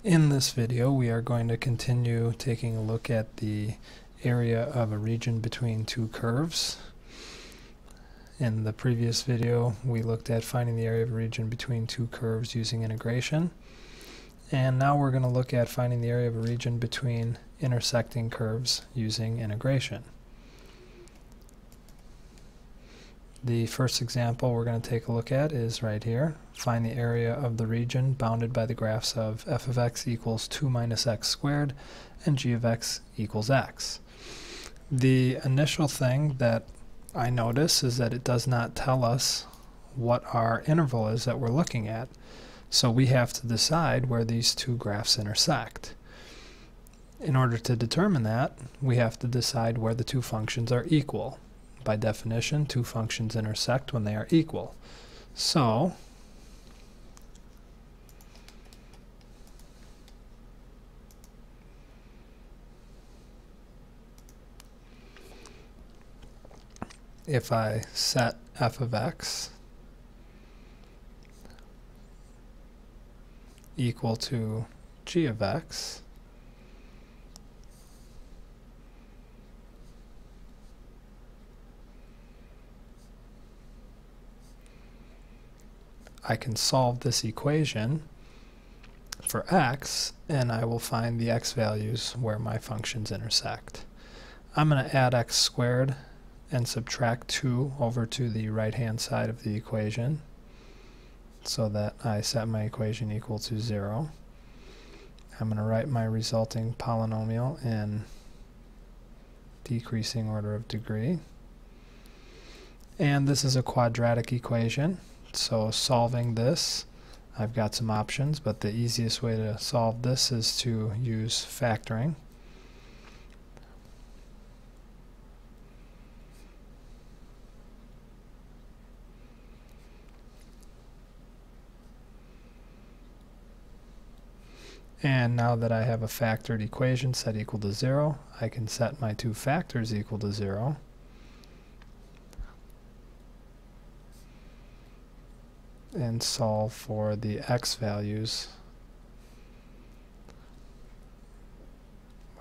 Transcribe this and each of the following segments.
In this video, we are going to continue taking a look at the area of a region between two curves. In the previous video, we looked at finding the area of a region between two curves using integration. And now we're going to look at finding the area of a region between intersecting curves using integration. The first example we're going to take a look at is right here. Find the area of the region bounded by the graphs of f of x equals 2 minus x squared and g of x equals x. The initial thing that I notice is that it does not tell us what our interval is that we're looking at. So we have to decide where these two graphs intersect. In order to determine that, we have to decide where the two functions are equal. By definition, two functions intersect when they are equal. So, if I set f of x equal to g of x, I can solve this equation for x, and I will find the x values where my functions intersect. I'm going to add x squared and subtract 2 over to the right-hand side of the equation so that I set my equation equal to 0. I'm going to write my resulting polynomial in decreasing order of degree. And this is a quadratic equation. So solving this, I've got some options, but the easiest way to solve this is to use factoring. And now that I have a factored equation set equal to 0, I can set my two factors equal to 0. And solve for the x values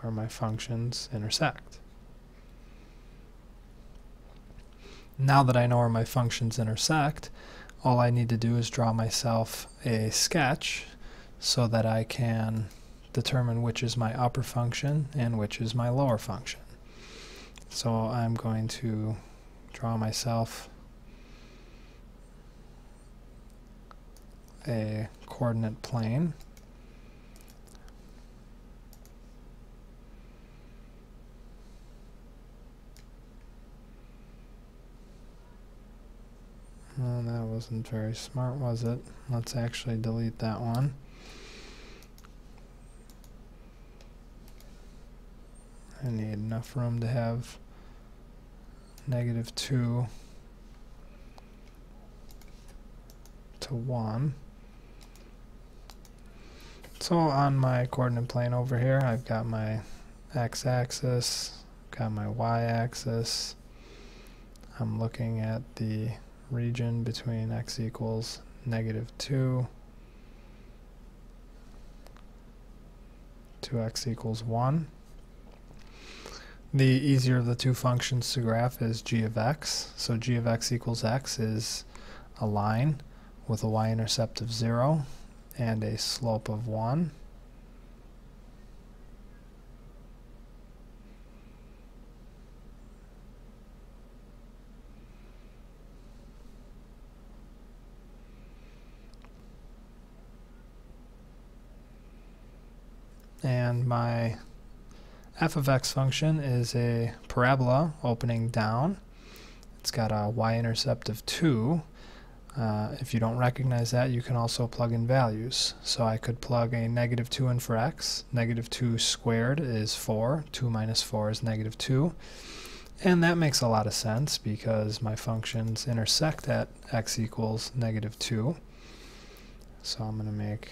where my functions intersect. Now that I know where my functions intersect, all I need to do is draw myself a sketch so that I can determine which is my upper function and which is my lower function. So I'm going to draw myself a coordinate plane. Well, that wasn't very smart, was it? Let's actually delete that one. I need enough room to have -2 to 1. So on my coordinate plane over here, I've got my x-axis, got my y-axis. I'm looking at the region between x equals -2 to x equals 1. The easier of the two functions to graph is g of x. So g of x equals x is a line with a y-intercept of 0 and a slope of 1. And my f of x function is a parabola opening down. It's got a y-intercept of 2. If you don't recognize that, you can also plug in values. So I could plug a -2 in for x. -2 squared is 4. 2 minus 4 is -2. And that makes a lot of sense because my functions intersect at x equals -2. So I'm going to make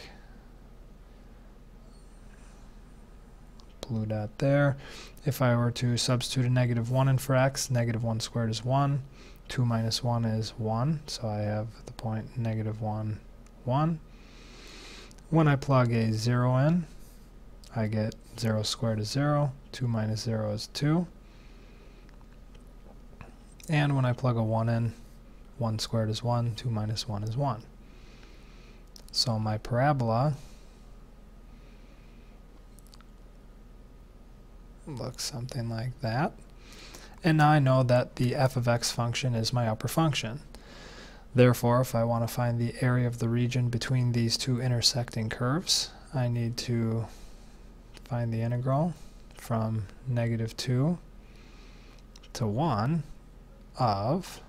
blue dot there. If I were to substitute a -1 in for x, -1 squared is 1. 2 minus 1 is 1, so I have the point -1, 1. When I plug a 0 in, I get 0 squared is 0, 2 minus 0 is 2. And when I plug a 1 in, 1 squared is 1, 2 minus 1 is 1. So my parabola looks something like that. And now I know that the f of x function is my upper function. Therefore, if I want to find the area of the region between these two intersecting curves, I need to find the integral from -2 to 1 of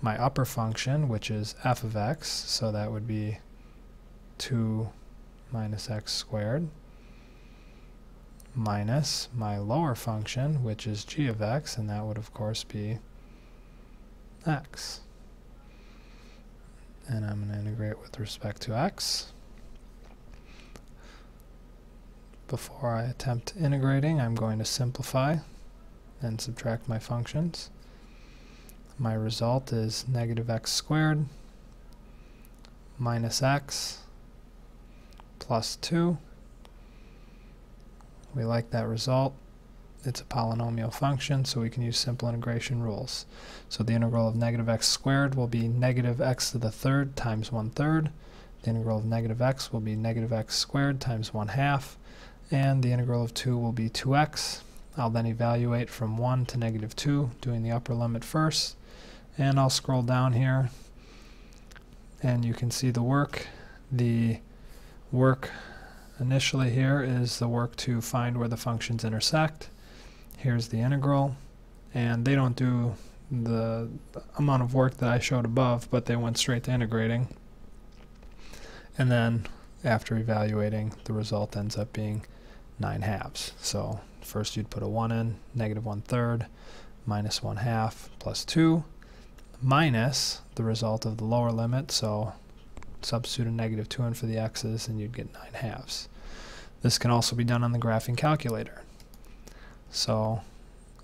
my upper function, which is f of x, so that would be 2 minus x squared, minus my lower function, which is g of x, and that would of course be x. And I'm going to integrate with respect to x. Before I attempt integrating, I'm going to simplify and subtract my functions. My result is -x squared minus x plus 2. We like that result. It's a polynomial function, so we can use simple integration rules. So the integral of -x squared will be -x to the third times 1/3. The integral of -x will be -x squared times 1/2. And the integral of 2 will be 2x. I'll then evaluate from 1 to -2, doing the upper limit first. And I'll scroll down here, and you can see the work. The work initially here is the work to find where the functions intersect. Here's the integral, and they don't do the amount of work that I showed above, but they went straight to integrating. And then after evaluating, the result ends up being 9/2. So first you'd put a 1 in, -1/3, minus 1/2 plus 2, minus the result of the lower limit, so substitute a -2 in for the x's and you'd get 9/2. This can also be done on the graphing calculator. So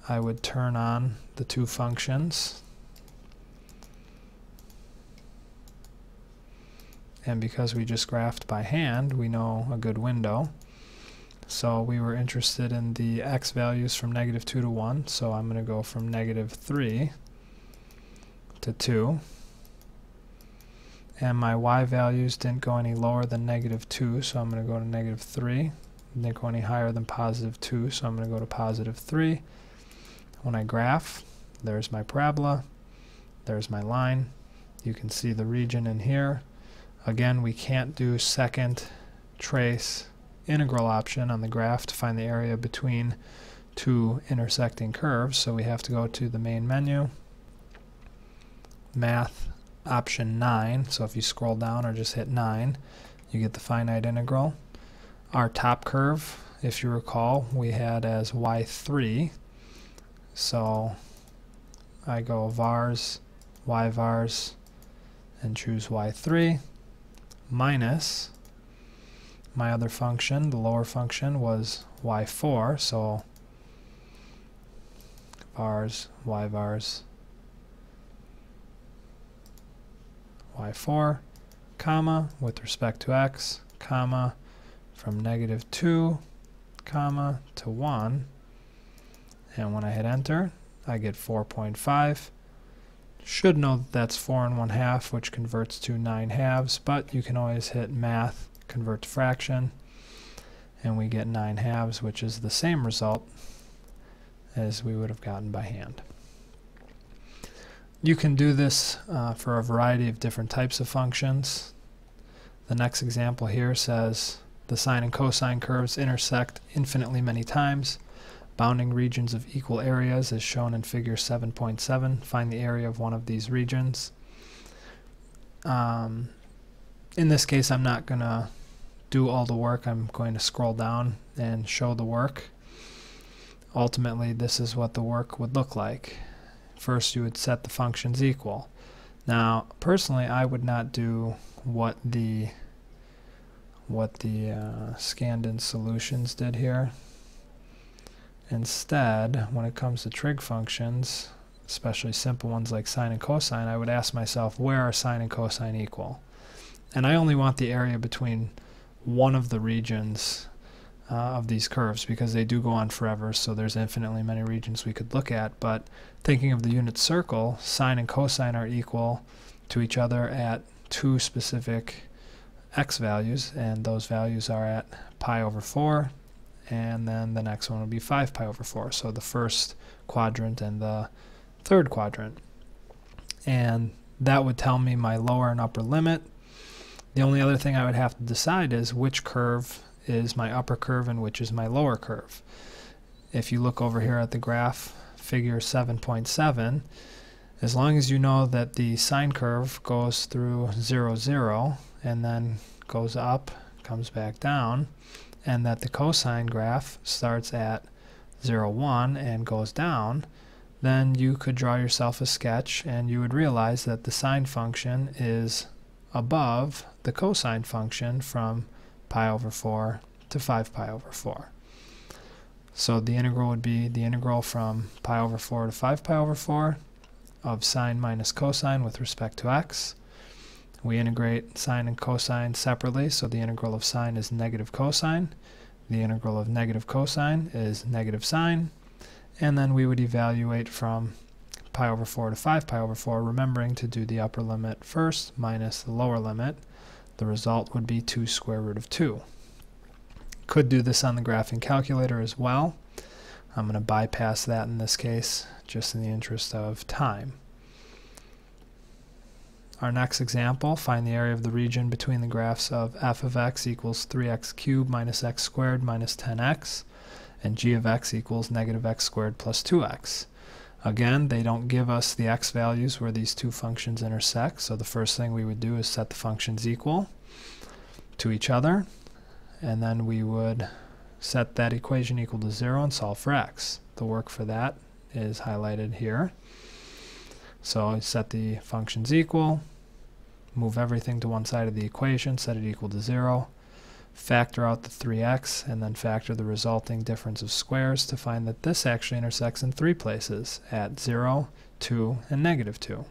I would turn on the two functions, and because we just graphed by hand, we know a good window. So we were interested in the x values from -2 to 1, so I'm going to go from -3 to 2. And my y values didn't go any lower than -2, so I'm going to go to -3. Didn't go any higher than +2, so I'm going to go to +3. When I graph, there's my parabola, there's my line. You can see the region in here. Again, we can't do second trace integral option on the graph to find the area between two intersecting curves, so we have to go to the main menu, Math, option 9. So if you scroll down or just hit 9, you get the finite integral. Our top curve, if you recall, we had as y3, so I go vars, y vars, and choose y3, minus my other function, the lower function, was y4, so vars, y vars, y4, comma, with respect to x, comma, from -2, comma, to 1, and when I hit enter, I get 4.5. Should know that that's 4 1/2, which converts to 9/2, but you can always hit math, convert to fraction, and we get 9/2, which is the same result as we would have gotten by hand. You can do this for a variety of different types of functions. The next example here says the sine and cosine curves intersect infinitely many times. Bounding regions of equal areas is shown in figure 7.7. Find the area of one of these regions. In this case, I'm not going to do all the work. I'm going to scroll down and show the work. Ultimately, this is what the work would look like. First, you would set the functions equal. Now, personally, I would not do what the scanned-in solutions did here. Instead, when it comes to trig functions, especially simple ones like sine and cosine, I would ask myself, where are sine and cosine equal? And I only want the area between one of the regions of these curves, because they do go on forever, so there's infinitely many regions we could look at. But thinking of the unit circle, sine and cosine are equal to each other at two specific x values, and those values are at pi over 4, and then the next one will be 5 pi over 4. So the first quadrant and the third quadrant. And that would tell me my lower and upper limit. The only other thing I would have to decide is which curve is my upper curve and which is my lower curve. If you look over here at the graph, figure 7.7, as long as you know that the sine curve goes through 0, 0, and then goes up, comes back down, and that the cosine graph starts at 0, 1 and goes down, then you could draw yourself a sketch and you would realize that the sine function is above the cosine function from pi over 4 to 5 pi over 4. So the integral would be the integral from pi over 4 to 5 pi over 4 of sine minus cosine with respect to x. We integrate sine and cosine separately, so the integral of sine is negative cosine. The integral of negative cosine is negative sine. And then we would evaluate from pi over 4 to 5 pi over 4, remembering to do the upper limit first minus the lower limit. The result would be 2 square root of 2. Could do this on the graphing calculator as well. I'm going to bypass that in this case, just in the interest of time. Our next example, find the area of the region between the graphs of f of x equals 3x cubed minus x squared minus 10x, and g of x equals negative x squared plus 2x. Again, they don't give us the x values where these two functions intersect, so the first thing we would do is set the functions equal to each other, and then we would set that equation equal to 0 and solve for x. The work for that is highlighted here. So I set the functions equal, move everything to one side of the equation, set it equal to 0, factor out the 3x, and then factor the resulting difference of squares to find that this actually intersects in 3 places, at 0, 2, and negative 2.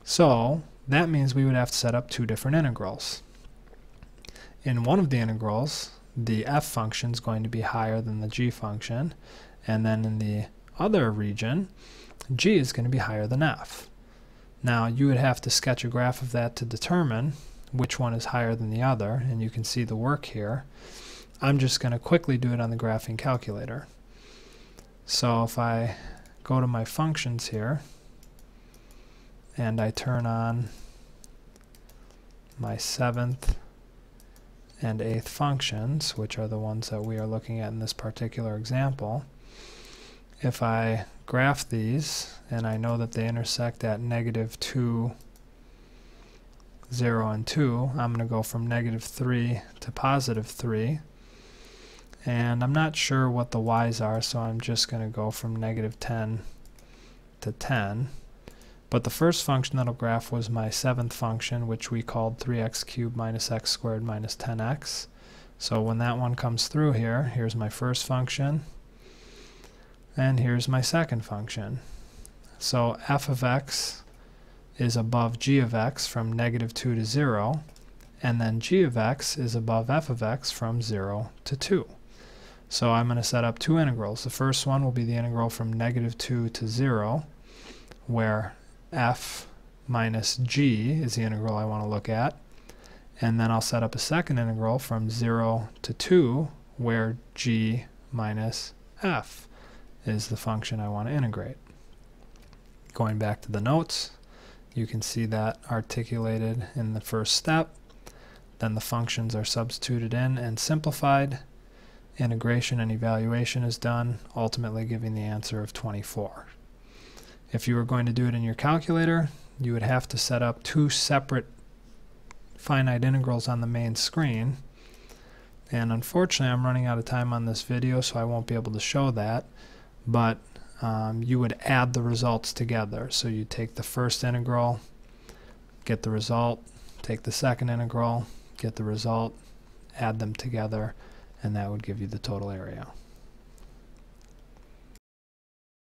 So that means we would have to set up 2 different integrals. In one of the integrals, the f function is going to be higher than the g function, and then in the other region, g is going to be higher than f. Now you would have to sketch a graph of that to determine which one is higher than the other, and you can see the work here. I'm just going to quickly do it on the graphing calculator. So if I go to my functions here and I turn on my 7th and 8th functions, which are the ones that we are looking at in this particular example, if I graph these and I know that they intersect at negative 2, 0, and 2, I'm going to go from negative 3 to positive 3. And I'm not sure what the y's are, so I'm just going to go from negative 10 to 10. But the first function that'll graph was my 7th function, which we called 3x cubed minus x squared minus 10x. So when that one comes through here, here's my first function, and here's my second function. So f of x is above g of x from negative 2 to 0, and then g of x is above f of x from 0 to 2. So I'm going to set up 2 integrals. The first one will be the integral from negative 2 to 0, where f minus g is the integral I want to look at. And then I'll set up a second integral from 0 to 2, where g minus f is the function I want to integrate. Going back to the notes, you can see that articulated in the first step. Then the functions are substituted in and simplified. Integration and evaluation is done, ultimately giving the answer of 24. If you were going to do it in your calculator, you would have to set up 2 separate finite integrals on the main screen. And unfortunately, I'm running out of time on this video, so I won't be able to show that. But you would add the results together. So you take the first integral, get the result, take the second integral, get the result, add them together, and that would give you the total area.